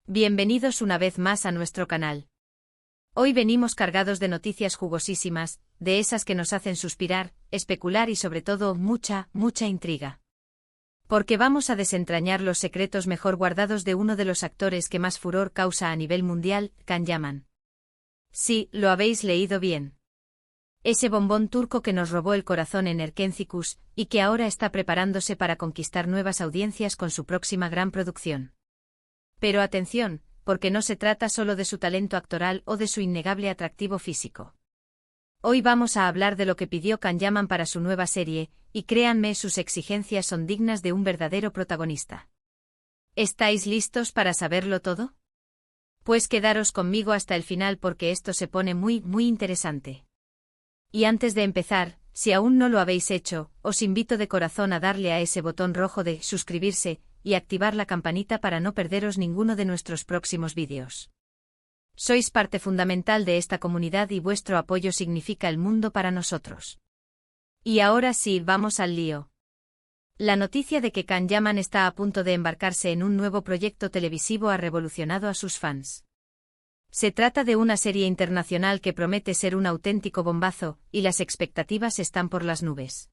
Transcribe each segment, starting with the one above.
Bienvenidos una vez más a nuestro canal. Hoy venimos cargados de noticias jugosísimas, de esas que nos hacen suspirar, especular y sobre todo mucha intriga. Porque vamos a desentrañar los secretos mejor guardados de uno de los actores que más furor causa a nivel mundial, Can Yaman. Sí, lo habéis leído bien. Ese bombón turco que nos robó el corazón en Erkencikus, y que ahora está preparándose para conquistar nuevas audiencias con su próxima gran producción. Pero atención, porque no se trata solo de su talento actoral o de su innegable atractivo físico. Hoy vamos a hablar de lo que pidió Can Yaman para su nueva serie, y créanme, sus exigencias son dignas de un verdadero protagonista. ¿Estáis listos para saberlo todo? Pues quedaros conmigo hasta el final porque esto se pone muy interesante. Y antes de empezar, si aún no lo habéis hecho, os invito de corazón a darle a ese botón rojo de suscribirse, y activar la campanita para no perderos ninguno de nuestros próximos vídeos. Sois parte fundamental de esta comunidad y vuestro apoyo significa el mundo para nosotros. Y ahora sí, vamos al lío. La noticia de que Can Yaman está a punto de embarcarse en un nuevo proyecto televisivo ha revolucionado a sus fans. Se trata de una serie internacional que promete ser un auténtico bombazo, y las expectativas están por las nubes.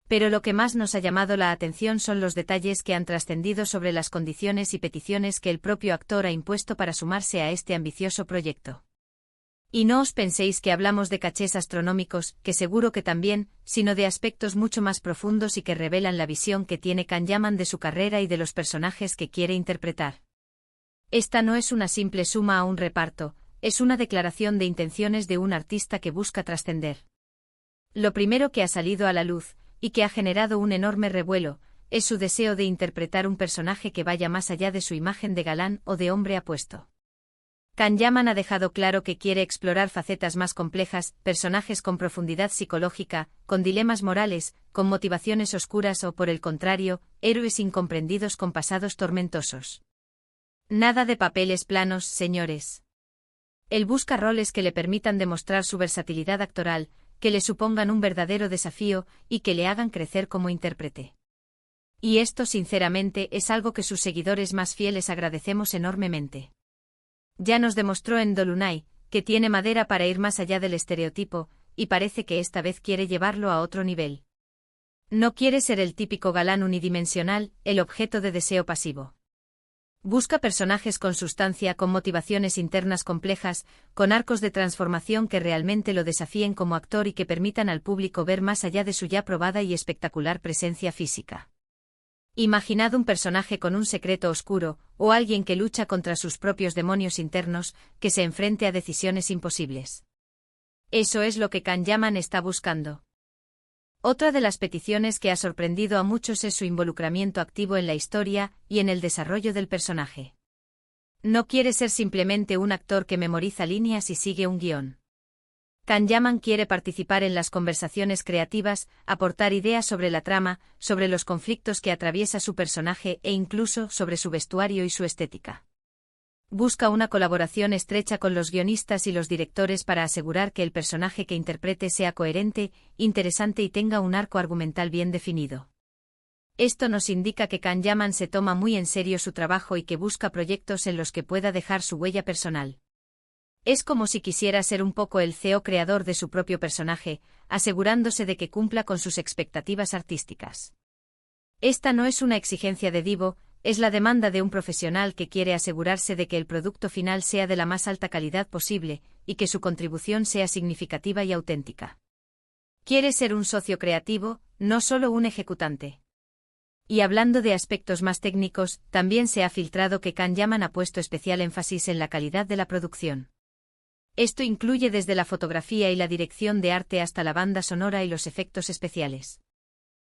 Pero lo que más nos ha llamado la atención son los detalles que han trascendido sobre las condiciones y peticiones que el propio actor ha impuesto para sumarse a este ambicioso proyecto. Y no os penséis que hablamos de cachés astronómicos, que seguro que también, sino de aspectos mucho más profundos y que revelan la visión que tiene Can Yaman de su carrera y de los personajes que quiere interpretar. Esta no es una simple suma a un reparto, es una declaración de intenciones de un artista que busca trascender. Lo primero que ha salido a la luz, y que ha generado un enorme revuelo, es su deseo de interpretar un personaje que vaya más allá de su imagen de galán o de hombre apuesto. Can Yaman ha dejado claro que quiere explorar facetas más complejas, personajes con profundidad psicológica, con dilemas morales, con motivaciones oscuras o, por el contrario, héroes incomprendidos con pasados tormentosos. Nada de papeles planos, señores. Él busca roles que le permitan demostrar su versatilidad actoral, que le supongan un verdadero desafío y que le hagan crecer como intérprete. Y esto sinceramente es algo que sus seguidores más fieles agradecemos enormemente. Ya nos demostró en Dolunay, que tiene madera para ir más allá del estereotipo, y parece que esta vez quiere llevarlo a otro nivel. No quiere ser el típico galán unidimensional, el objeto de deseo pasivo. Busca personajes con sustancia, con motivaciones internas complejas, con arcos de transformación que realmente lo desafíen como actor y que permitan al público ver más allá de su ya probada y espectacular presencia física. Imaginad un personaje con un secreto oscuro, o alguien que lucha contra sus propios demonios internos, que se enfrente a decisiones imposibles. Eso es lo que Can Yaman está buscando. Otra de las peticiones que ha sorprendido a muchos es su involucramiento activo en la historia y en el desarrollo del personaje. No quiere ser simplemente un actor que memoriza líneas y sigue un guión. Can Yaman quiere participar en las conversaciones creativas, aportar ideas sobre la trama, sobre los conflictos que atraviesa su personaje e incluso sobre su vestuario y su estética. Busca una colaboración estrecha con los guionistas y los directores para asegurar que el personaje que interprete sea coherente, interesante y tenga un arco argumental bien definido. Esto nos indica que Can Yaman se toma muy en serio su trabajo y que busca proyectos en los que pueda dejar su huella personal. Es como si quisiera ser un poco el CEO creador de su propio personaje, asegurándose de que cumpla con sus expectativas artísticas. Esta no es una exigencia de divo, es la demanda de un profesional que quiere asegurarse de que el producto final sea de la más alta calidad posible, y que su contribución sea significativa y auténtica. Quiere ser un socio creativo, no solo un ejecutante. Y hablando de aspectos más técnicos, también se ha filtrado que Can Yaman ha puesto especial énfasis en la calidad de la producción. Esto incluye desde la fotografía y la dirección de arte hasta la banda sonora y los efectos especiales.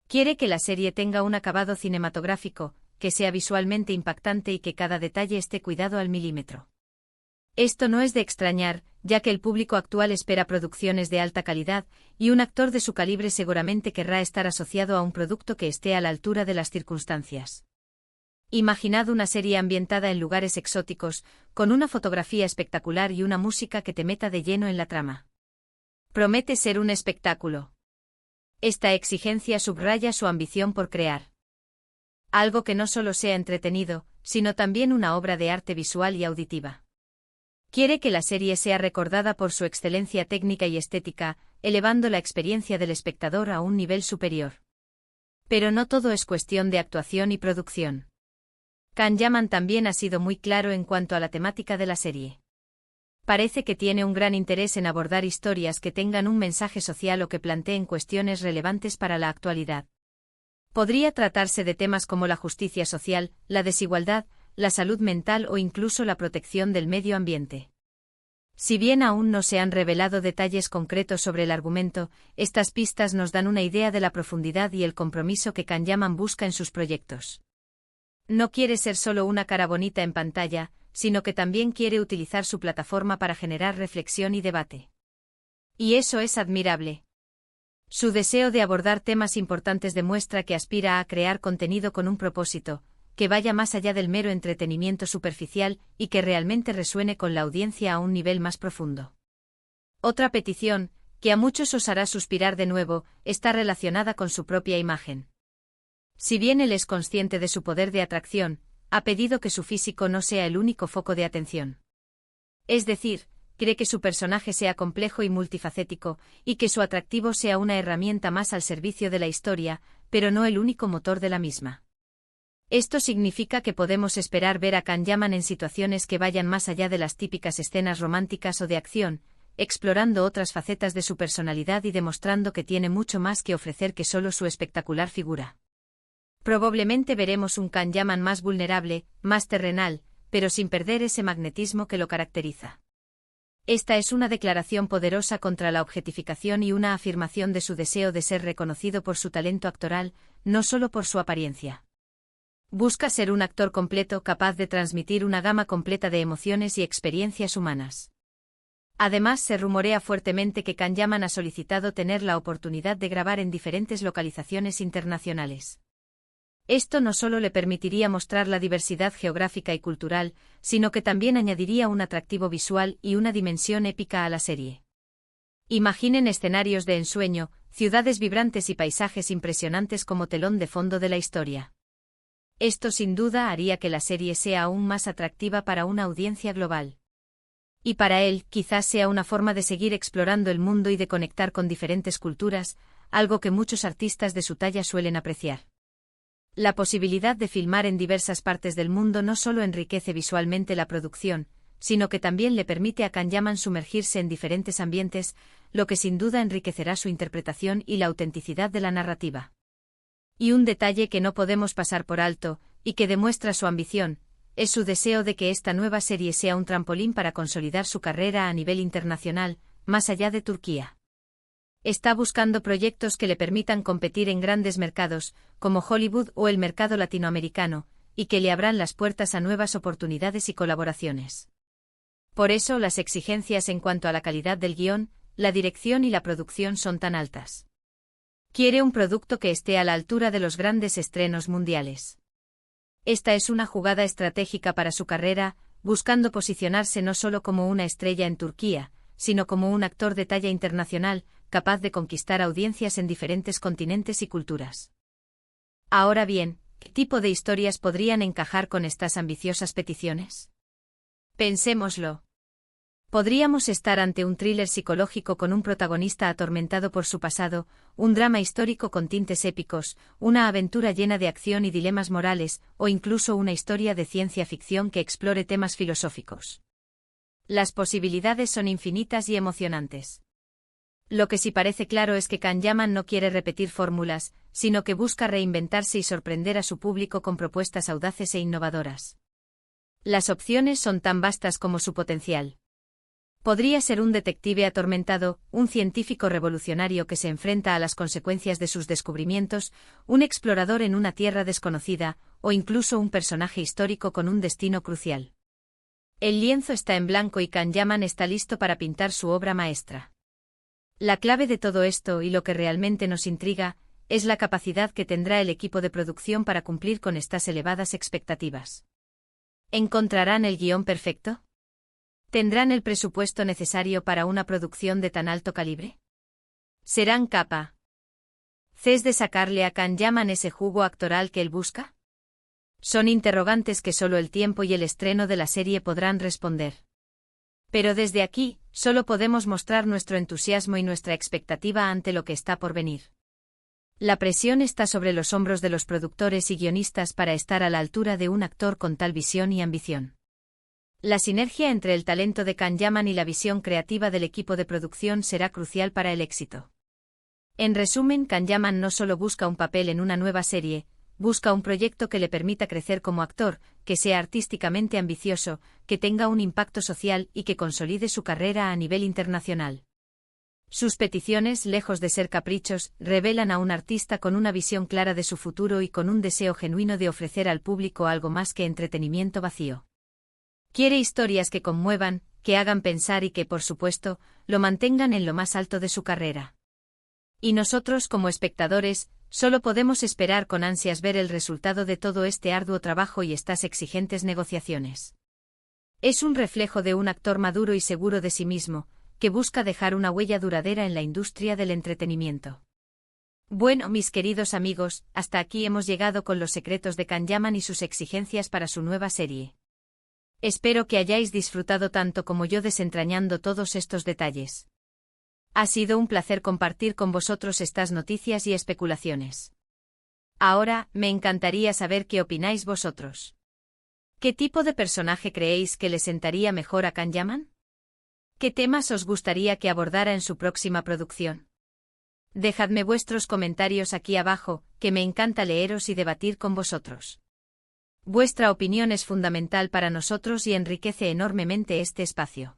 Quiere que la serie tenga un acabado cinematográfico, que sea visualmente impactante y que cada detalle esté cuidado al milímetro. Esto no es de extrañar, ya que el público actual espera producciones de alta calidad, y un actor de su calibre seguramente querrá estar asociado a un producto que esté a la altura de las circunstancias. Imaginad una serie ambientada en lugares exóticos, con una fotografía espectacular y una música que te meta de lleno en la trama. Promete ser un espectáculo. Esta exigencia subraya su ambición por crear algo que no solo sea entretenido, sino también una obra de arte visual y auditiva. Quiere que la serie sea recordada por su excelencia técnica y estética, elevando la experiencia del espectador a un nivel superior. Pero no todo es cuestión de actuación y producción. Kanyaman también ha sido muy claro en cuanto a la temática de la serie. Parece que tiene un gran interés en abordar historias que tengan un mensaje social o que planteen cuestiones relevantes para la actualidad. Podría tratarse de temas como la justicia social, la desigualdad, la salud mental o incluso la protección del medio ambiente. Si bien aún no se han revelado detalles concretos sobre el argumento, estas pistas nos dan una idea de la profundidad y el compromiso que Kanyaman busca en sus proyectos. No quiere ser solo una cara bonita en pantalla, sino que también quiere utilizar su plataforma para generar reflexión y debate. Y eso es admirable. Su deseo de abordar temas importantes demuestra que aspira a crear contenido con un propósito, que vaya más allá del mero entretenimiento superficial y que realmente resuene con la audiencia a un nivel más profundo. Otra petición, que a muchos os hará suspirar de nuevo, está relacionada con su propia imagen. Si bien él es consciente de su poder de atracción, ha pedido que su físico no sea el único foco de atención. Es decir, cree que su personaje sea complejo y multifacético, y que su atractivo sea una herramienta más al servicio de la historia, pero no el único motor de la misma. Esto significa que podemos esperar ver a Kanyaman en situaciones que vayan más allá de las típicas escenas románticas o de acción, explorando otras facetas de su personalidad y demostrando que tiene mucho más que ofrecer que solo su espectacular figura. Probablemente veremos un Kanyaman más vulnerable, más terrenal, pero sin perder ese magnetismo que lo caracteriza. Esta es una declaración poderosa contra la objetificación y una afirmación de su deseo de ser reconocido por su talento actoral, no solo por su apariencia. Busca ser un actor completo capaz de transmitir una gama completa de emociones y experiencias humanas. Además, se rumorea fuertemente que Kanyaman ha solicitado tener la oportunidad de grabar en diferentes localizaciones internacionales. Esto no solo le permitiría mostrar la diversidad geográfica y cultural, sino que también añadiría un atractivo visual y una dimensión épica a la serie. Imaginen escenarios de ensueño, ciudades vibrantes y paisajes impresionantes como telón de fondo de la historia. Esto sin duda haría que la serie sea aún más atractiva para una audiencia global. Y para él, quizás sea una forma de seguir explorando el mundo y de conectar con diferentes culturas, algo que muchos artistas de su talla suelen apreciar. La posibilidad de filmar en diversas partes del mundo no solo enriquece visualmente la producción, sino que también le permite a Kanyaman sumergirse en diferentes ambientes, lo que sin duda enriquecerá su interpretación y la autenticidad de la narrativa. Y un detalle que no podemos pasar por alto, y que demuestra su ambición, es su deseo de que esta nueva serie sea un trampolín para consolidar su carrera a nivel internacional, más allá de Turquía. Está buscando proyectos que le permitan competir en grandes mercados, como Hollywood o el mercado latinoamericano, y que le abran las puertas a nuevas oportunidades y colaboraciones. Por eso las exigencias en cuanto a la calidad del guión, la dirección y la producción son tan altas. Quiere un producto que esté a la altura de los grandes estrenos mundiales. Esta es una jugada estratégica para su carrera, buscando posicionarse no solo como una estrella en Turquía, sino como un actor de talla internacional, capaz de conquistar audiencias en diferentes continentes y culturas. Ahora bien, ¿qué tipo de historias podrían encajar con estas ambiciosas peticiones? Pensémoslo. Podríamos estar ante un thriller psicológico con un protagonista atormentado por su pasado, un drama histórico con tintes épicos, una aventura llena de acción y dilemas morales, o incluso una historia de ciencia ficción que explore temas filosóficos. Las posibilidades son infinitas y emocionantes. Lo que sí parece claro es que Kanyaman no quiere repetir fórmulas, sino que busca reinventarse y sorprender a su público con propuestas audaces e innovadoras. Las opciones son tan vastas como su potencial. Podría ser un detective atormentado, un científico revolucionario que se enfrenta a las consecuencias de sus descubrimientos, un explorador en una tierra desconocida, o incluso un personaje histórico con un destino crucial. El lienzo está en blanco y Kanyaman está listo para pintar su obra maestra. La clave de todo esto y lo que realmente nos intriga, es la capacidad que tendrá el equipo de producción para cumplir con estas elevadas expectativas. ¿Encontrarán el guión perfecto? ¿Tendrán el presupuesto necesario para una producción de tan alto calibre? ¿Serán capaces de sacarle a Kanyaman ese jugo actoral que él busca? Son interrogantes que solo el tiempo y el estreno de la serie podrán responder. Pero desde aquí, solo podemos mostrar nuestro entusiasmo y nuestra expectativa ante lo que está por venir. La presión está sobre los hombros de los productores y guionistas para estar a la altura de un actor con tal visión y ambición. La sinergia entre el talento de Can Yaman y la visión creativa del equipo de producción será crucial para el éxito. En resumen, Can Yaman no solo busca un papel en una nueva serie, busca un proyecto que le permita crecer como actor, que sea artísticamente ambicioso, que tenga un impacto social y que consolide su carrera a nivel internacional. Sus peticiones, lejos de ser caprichos, revelan a un artista con una visión clara de su futuro y con un deseo genuino de ofrecer al público algo más que entretenimiento vacío. Quiere historias que conmuevan, que hagan pensar y que, por supuesto, lo mantengan en lo más alto de su carrera. Y nosotros, como espectadores, solo podemos esperar con ansias ver el resultado de todo este arduo trabajo y estas exigentes negociaciones. Es un reflejo de un actor maduro y seguro de sí mismo, que busca dejar una huella duradera en la industria del entretenimiento. Bueno, mis queridos amigos, hasta aquí hemos llegado con los secretos de Can Yaman y sus exigencias para su nueva serie. Espero que hayáis disfrutado tanto como yo desentrañando todos estos detalles. Ha sido un placer compartir con vosotros estas noticias y especulaciones. Ahora, me encantaría saber qué opináis vosotros. ¿Qué tipo de personaje creéis que le sentaría mejor a Can Yaman? ¿Qué temas os gustaría que abordara en su próxima producción? Dejadme vuestros comentarios aquí abajo, que me encanta leeros y debatir con vosotros. Vuestra opinión es fundamental para nosotros y enriquece enormemente este espacio.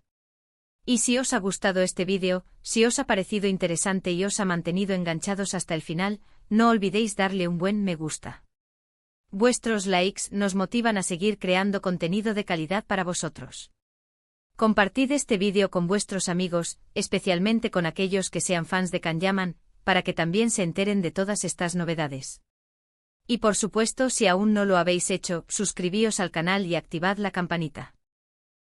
Y si os ha gustado este vídeo, si os ha parecido interesante y os ha mantenido enganchados hasta el final, no olvidéis darle un buen me gusta. Vuestros likes nos motivan a seguir creando contenido de calidad para vosotros. Compartid este vídeo con vuestros amigos, especialmente con aquellos que sean fans de Can Yaman, para que también se enteren de todas estas novedades. Y por supuesto, si aún no lo habéis hecho, suscribíos al canal y activad la campanita.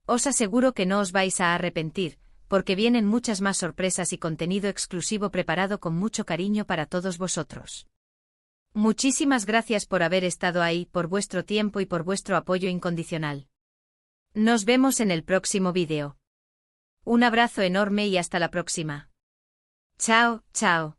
Os aseguro que no os vais a arrepentir, porque vienen muchas más sorpresas y contenido exclusivo preparado con mucho cariño para todos vosotros. Muchísimas gracias por haber estado ahí, por vuestro tiempo y por vuestro apoyo incondicional. Nos vemos en el próximo vídeo. Un abrazo enorme y hasta la próxima. Chao, chao.